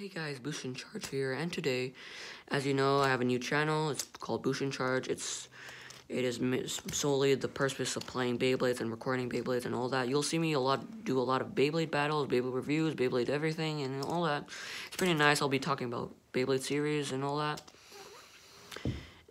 Hey guys, Boosh in Charge here, and today, as you know, I have a new channel. It's called Boosh in Charge. It is solely the purpose of playing Beyblades and recording Beyblades and all that. You'll see me do a lot of Beyblade battles, Beyblade reviews, Beyblade everything, and all that. It's pretty nice. I'll be talking about Beyblade series and all that.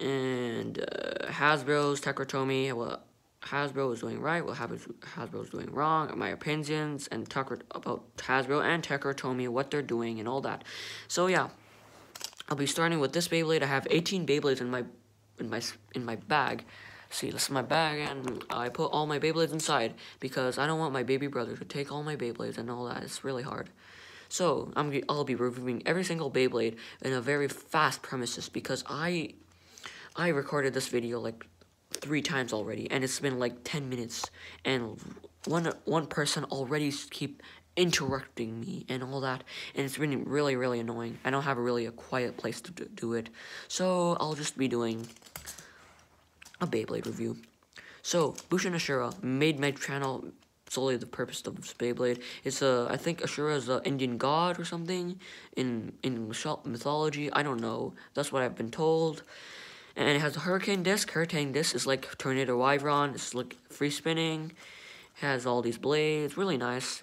And Hasbro's Takara Tomy, Hasbro is doing right, what Hasbro is doing wrong, my opinions, and about Hasbro and Takara Tomy, what they're doing, and all that. So yeah, I'll be starting with this Beyblade. I have 18 Beyblades in my bag. See, this is my bag, and I put all my Beyblades inside because I don't want my baby brother to take all my Beyblades and all that. It's really hard. So I'll be reviewing every single Beyblade in a very fast premises because I recorded this video like 3 times already, and it's been like 10 minutes, and one person already keep interrupting me and all that, and it's been really annoying. I don't have a quiet place to do it, so I'll just be doing a Beyblade review. So Bushin Ashura made my channel solely the purpose of this Beyblade. It's I think Ashura is an Indian god or something in mythology. I don't know. That's what I've been told. And it has a Hurricane Disc. Hurricane Disc is like Tornado Wyvern. It's like free spinning. It has all these blades. Really nice.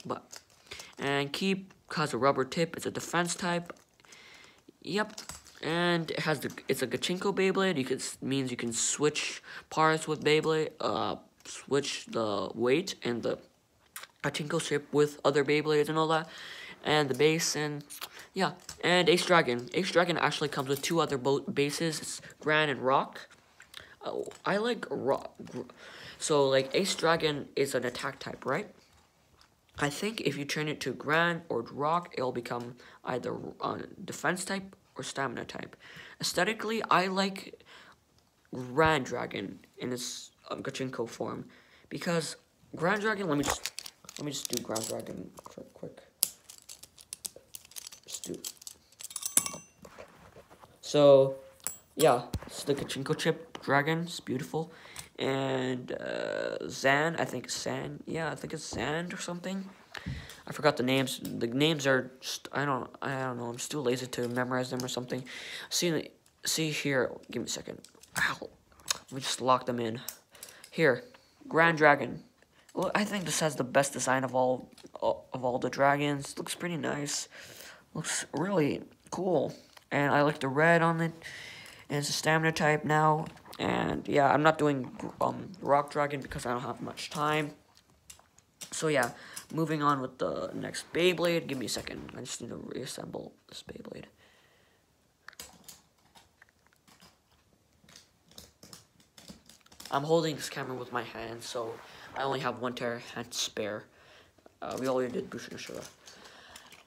And Keep has a rubber tip. It's a defense type. Yep. And it's a Gachinko Beyblade. Means you can switch parts with Beyblade. Switch the weight and the Gachinko shape with other Beyblades and all that. And the base and... yeah, and Ace Dragon. Ace Dragon actually comes with 2 other bases. It's Gran and Rock. Oh, I like Rock. So, like, Ace Dragon is an attack type, right? I think if you turn it to Gran or Rock, it'll become either defense type or stamina type. Aesthetically, I like Gran Dragon in its Gachinko form. Because Gran Dragon, let me just do Gran Dragon quick. So, yeah, it's the Gachinko chip dragon. It's beautiful. And Zan, I think Zan. Yeah, I think it's Zan or something. I forgot the names. The names are just, I don't know. I'm still lazy to memorize them or something. See here. Give me a second. Ow. Let me just lock them in. Here, Grand Dragon. Well, I think this has the best design of all the dragons. Looks pretty nice. Looks really cool, and I like the red on it, and it's a stamina type now, and yeah, I'm not doing Rock Dragon because I don't have much time. So yeah, moving on with the next Beyblade. Give me a second, I just need to reassemble this Beyblade. I'm holding this camera with my hand, so I only have 1 hand to spare. We already did Bushin Ashura.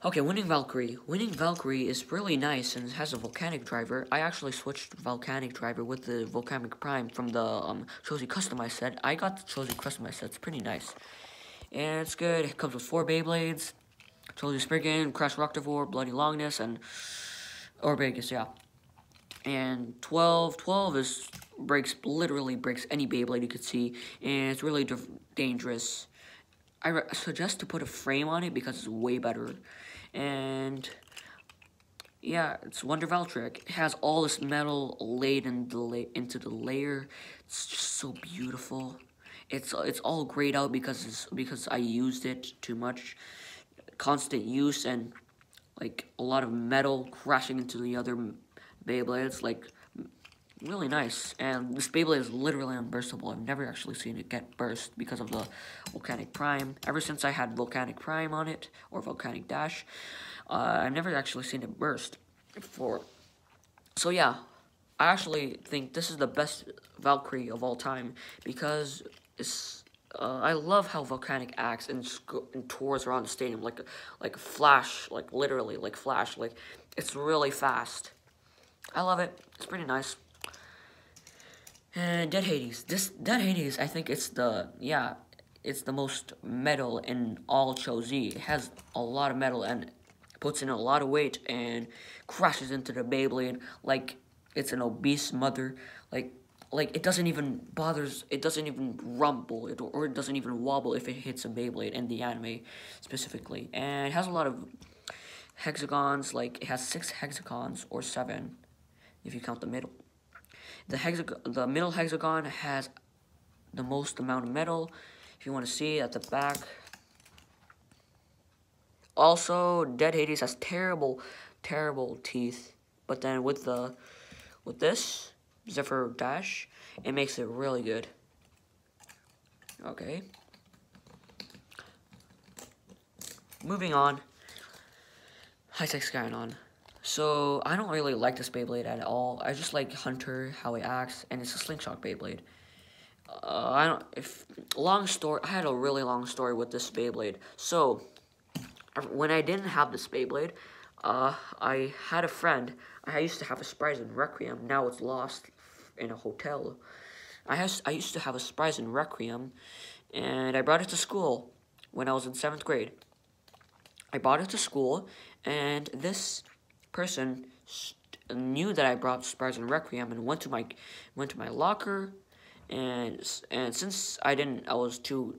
Okay, Winning Valkyrie. Winning Valkyrie is really nice and has a volcanic driver. I actually switched to volcanic driver with the volcanic prime from the Chozy customized set. I got the Chozy customized set. It's pretty nice. And it's good. It comes with 4 Beyblades. Chozy Spriggan, Crash Rocktavor, Bloody Longness, and Orbegus, yeah. And 12 literally breaks any Beyblade you could see, and it's really dangerous. I suggest to put a frame on it because it's way better. And yeah, it's Wonder Valtryek. It has all this metal laid into the layer. It's just so beautiful. It's all grayed out because I used it too much. Constant use and like a lot of metal crashing into the other Beyblades. Like really nice, and this Beyblade is literally unburstable. I've never actually seen it get burst because of the Volcanic Prime. Ever since I had Volcanic Prime on it, or Volcanic Dash, I've never actually seen it burst before. So yeah, I actually think this is the best Valkyrie of all time, because I love how Volcanic acts and tours around the stadium like a flash, like literally like Flash. Like it's really fast. I love it. It's pretty nice. And Dead Hades. This Dead Hades, I think it's the most metal in all Chozy. It has a lot of metal and puts in a lot of weight and crashes into the Beyblade like it's an obese mother. Like it doesn't even rumble, or it doesn't even wobble if it hits a Beyblade in the anime specifically. And it has a lot of hexagons, like it has 6 hexagons or 7 if you count the middle. The middle hexagon has the most amount of metal. If you want to see at the back. Also, Dead Hades has terrible teeth, but then with this Zephyr Dash, it makes it really good. Okay. Moving on. High-Tech Skynon. So, I don't really like this Beyblade at all. I just like Hunter, how he acts, and it's a Slingshot Beyblade. I had a really long story with this Beyblade. So, when I didn't have this Beyblade, I had a friend. I used to have a Spryzen Requiem. Now it's lost in a hotel. I used to have a Spryzen Requiem, and I brought it to school when I was in 7th grade. I brought it to school, and this person knew that I brought Spryzen Requiem and went to my locker, and since I was too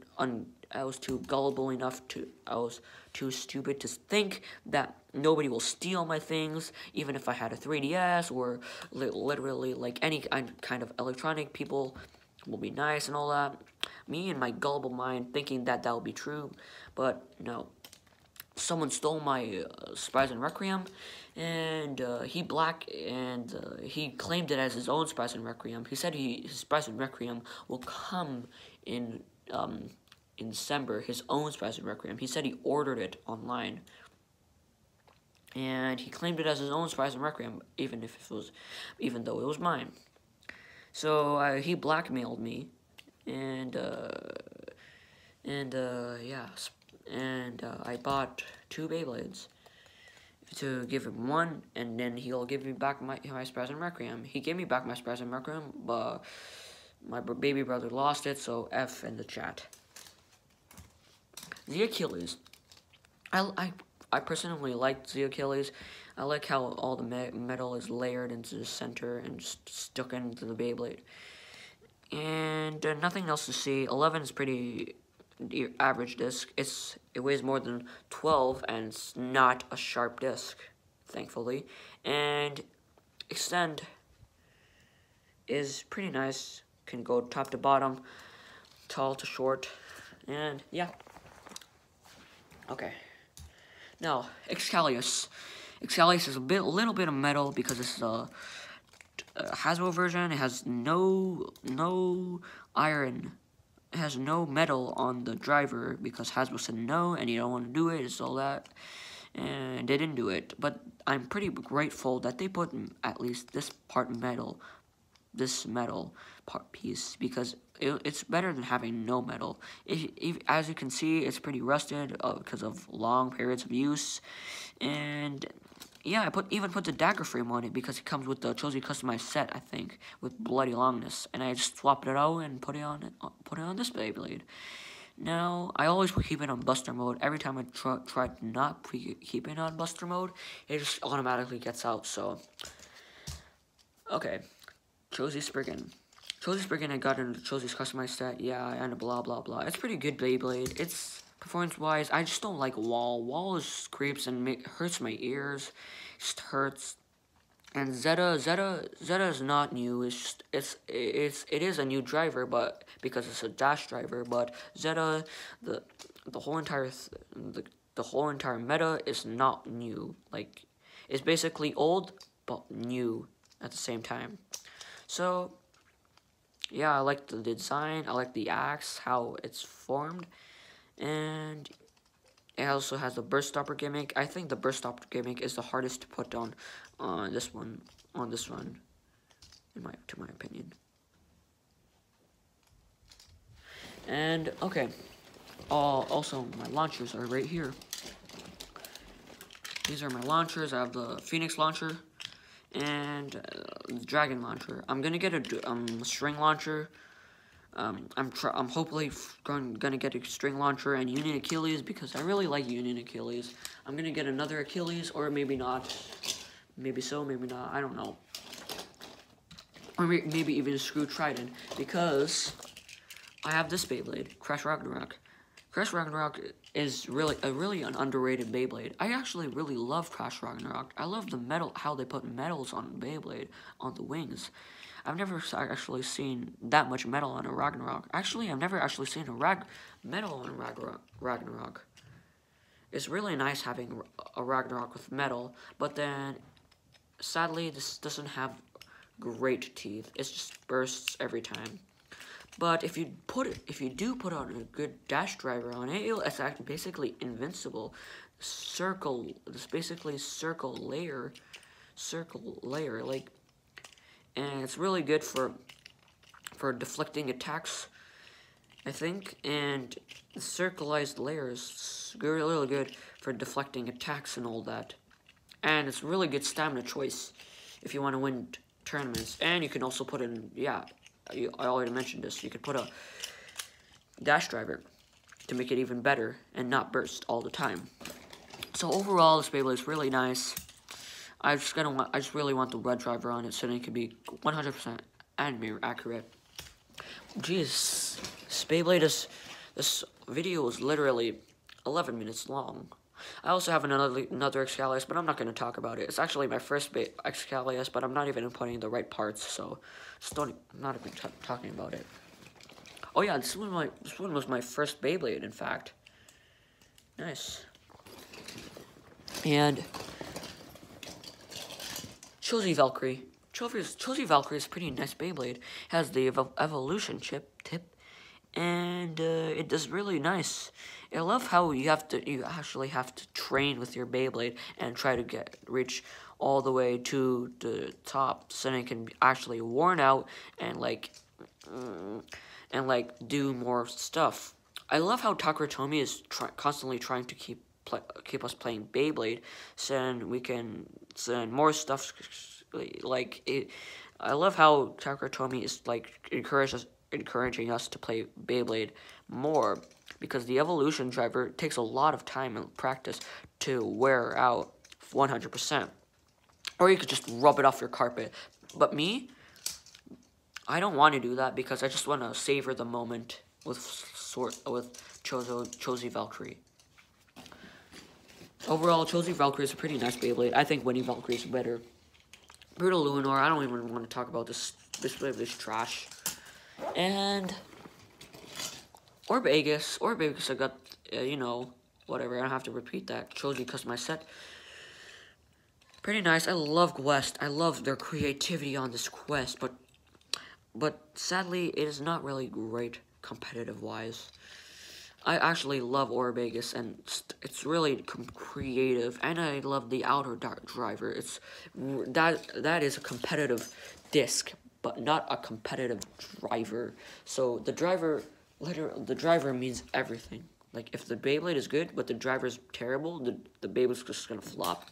gullible enough I was too stupid to think that nobody will steal my things, even if I had a 3DS or literally like any kind of electronic. People will be nice and all that. Me and my gullible mind thinking that would be true, but no. Someone stole my Spryzen Requiem, and he claimed it as his own Spryzen Requiem. He said his Spryzen Requiem will come in December, his own Spryzen Requiem. He said he ordered it online, and he claimed it as his own Spryzen Requiem, even though it was mine. So he blackmailed me, and yeah. And I bought 2 Beyblades to give him one, and then he'll give me back my Spryzen Requiem. He gave me back my Spryzen Requiem, but my baby brother lost it, so F in the chat. The Achilles. I personally like the Achilles. I like how all the metal is layered into the center and stuck into the Beyblade. And nothing else to see. 11 is pretty average disc. It weighs more than 12, and it's not a sharp disc, thankfully. And Extend is pretty nice. Can go top to bottom, tall to short, and yeah. Okay. Now Excalius. Excalius is a little bit of metal because it's a Hasbro version. It has no iron. It has no metal on the driver because Hasbro said no, and you don't want to do it. It's all that, and they didn't do it. But I'm pretty grateful that they put at least this metal part piece, because it's better than having no metal. As you can see, it's pretty rusted because of long periods of use, and yeah, I even put the dagger frame on it because it comes with the Chozi customized set, I think, with bloody longness, and I just swapped it out and put it on this Beyblade. Now, I always keep it on Buster mode. Every time I try to not keep it on Buster mode, it just automatically gets out. So, okay, Chozi Spriggan. Chozi Spriggan, I got in the Chozi's customized set, yeah, and blah blah blah. It's pretty good Beyblade. It's performance-wise, I just don't like Wall. Wall just creeps and hurts my ears. It just hurts. And Zeta is not new. It is a new driver, but because it's a dash driver. But Zeta, the whole entire meta is not new. Like, it's basically old but new at the same time. So yeah, I like the design. I like the axe, how it's formed. And it also has the burst stopper gimmick. I think the burst stopper gimmick is the hardest to put on this run, to my opinion. And okay, also my launchers are right here. These are my launchers. I have the Phoenix launcher and the Dragon launcher. I'm gonna get a string launcher. I'm hopefully gonna get a string launcher and Union Achilles because I really like Union Achilles. I'm gonna get another Achilles, or maybe not. Maybe so, maybe not. I don't know. Or maybe even a Screw Trident, because I have this Beyblade, Crash Ragnarok. Crash Ragnarok is really an underrated Beyblade. I actually really love Crash Ragnarok. I love the metal, how they put metals on Beyblade, on the wings. I've never actually seen that much metal on a Ragnarok. Actually, I've never actually seen a metal on a Ragnarok. It's really nice having a Ragnarok with metal, but then sadly this doesn't have great teeth. It just bursts every time. But if you do put on a good dash driver on it, it's actually basically invincible. It's basically circle layer, like, and it's really good for deflecting attacks, I think. And the circleized layer is really good for deflecting attacks and all that. And it's really good stamina choice if you want to win tournaments. And you can also put in, yeah, I already mentioned this, you could put a dash driver to make it even better and not burst all the time. So overall, this Beyblade is really nice. I just really want the red driver on it so that it can be 100% anime accurate. Jeez, this Beyblade this video is literally 11 minutes long. I also have another Excalius, but I'm not going to talk about it. It's actually my first Excalius, but I'm not even putting the right parts, so I'm not even talking about it. Oh yeah, this one was my first Beyblade, in fact. Nice. And Chozy Valkyrie. Chozy Valkyrie is a pretty nice Beyblade. It has the evolution tip, and it does really nice. I love how you actually have to train with your Beyblade and try to reach all the way to the top, so that it can be actually worn out and do more stuff. I love how Takara is constantly trying to keep us playing Beyblade, so then we can send more stuff. I love how Takara is encouraging us to play Beyblade more, because the evolution driver takes a lot of time and practice to wear out 100%. Or you could just rub it off your carpet. But me, I don't want to do that because I just want to savor the moment with Chozy Valkyrie. Overall, Chozy Valkyrie is a pretty nice Beyblade. I think Winnie Valkyrie is better. Brutal Luinor, I don't even want to talk about this Beyblade is trash. And Orb Aegis, I got, whatever, I don't have to repeat that. Chozy customized set. Pretty nice. I love Quest. I love their creativity on this quest, but sadly, it is not really great competitive-wise. I actually love Orb Aegis, and it's really creative, and I love the outer dark driver. That is a competitive disc, but not a competitive driver. So the driver means everything. Like, if the Beyblade is good, but the driver is terrible, the Beyblade's just gonna flop.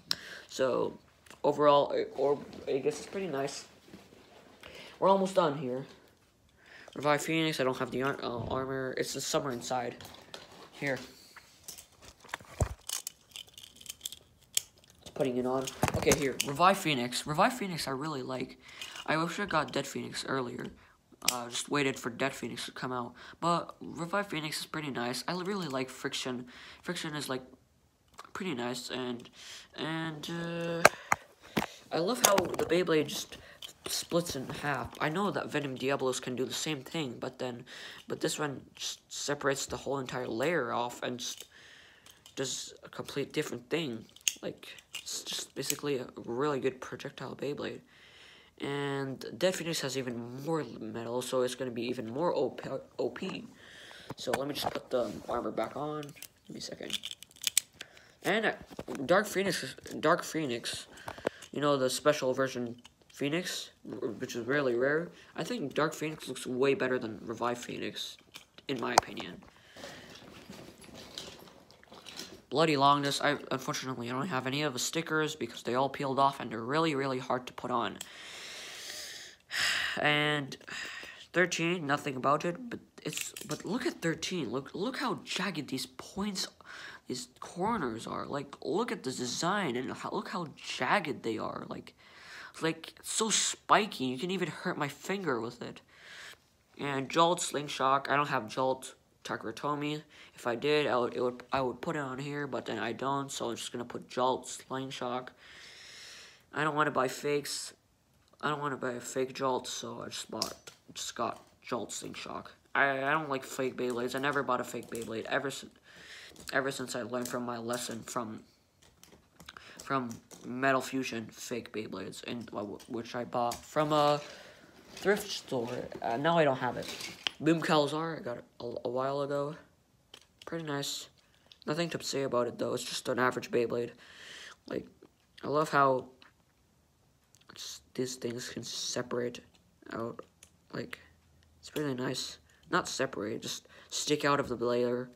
So, overall, Orb Aegis is pretty nice. We're almost done here. Revive Phoenix, I don't have the armor. It's the summer inside. Here. Putting it on. Okay, here. Revive Phoenix. Revive Phoenix I really like. I wish I got Dead Phoenix earlier. Just waited for Dead Phoenix to come out. But Revive Phoenix is pretty nice. I really like Friction. Friction is, like, pretty nice. And I love how the Beyblade just splits in half. I know that Venom Diablos can do the same thing, but this one just separates the whole entire layer off and just does a complete different thing. Like, it's just basically a really good projectile Beyblade. And Dead Phoenix has even more metal, so it's going to be even more OP. So let me just put the armor back on. Give me a second. And Dark Phoenix, you know, the special version Phoenix, which is really rare. I think Dark Phoenix looks way better than Revive Phoenix, in my opinion. Bloody Longness, unfortunately I don't have any of the stickers because they all peeled off and they're really, really hard to put on. And 13, nothing about it, but look at 13. Look how jagged these points, these corners are. Like, look at the design and look how jagged they are. Like it's so spiky. You can even hurt my finger with it. And Jolt, Slingshot. I don't have Jolt. Takara If I did, I would put it on here, but then I don't, so I'm just gonna put Jolt's Lightning Shock. I don't want to buy fakes. I don't want to buy a fake Jolt, so I just got Jolt's Lightning Shock. I don't like fake Beyblades. I never bought a fake Beyblade ever since I learned from my lesson from Metal Fusion fake Beyblades, and which I bought from a thrift store. Now I don't have it. Boom Calzar, I got it a while ago. Pretty nice. Nothing to say about it though. It's just an average Beyblade. Like, I love how these things can separate out. Like, it's really nice. Not separate, just stick out of the layer.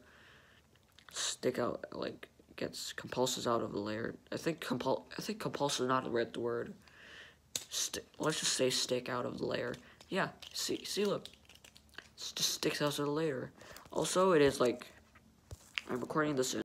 Stick out, like, gets compulses out of the layer. I think compulse is not the right word. Let's just say stick out of the layer. Yeah, see, look. It just sticks out of the layer. Also, it is like, I'm recording this in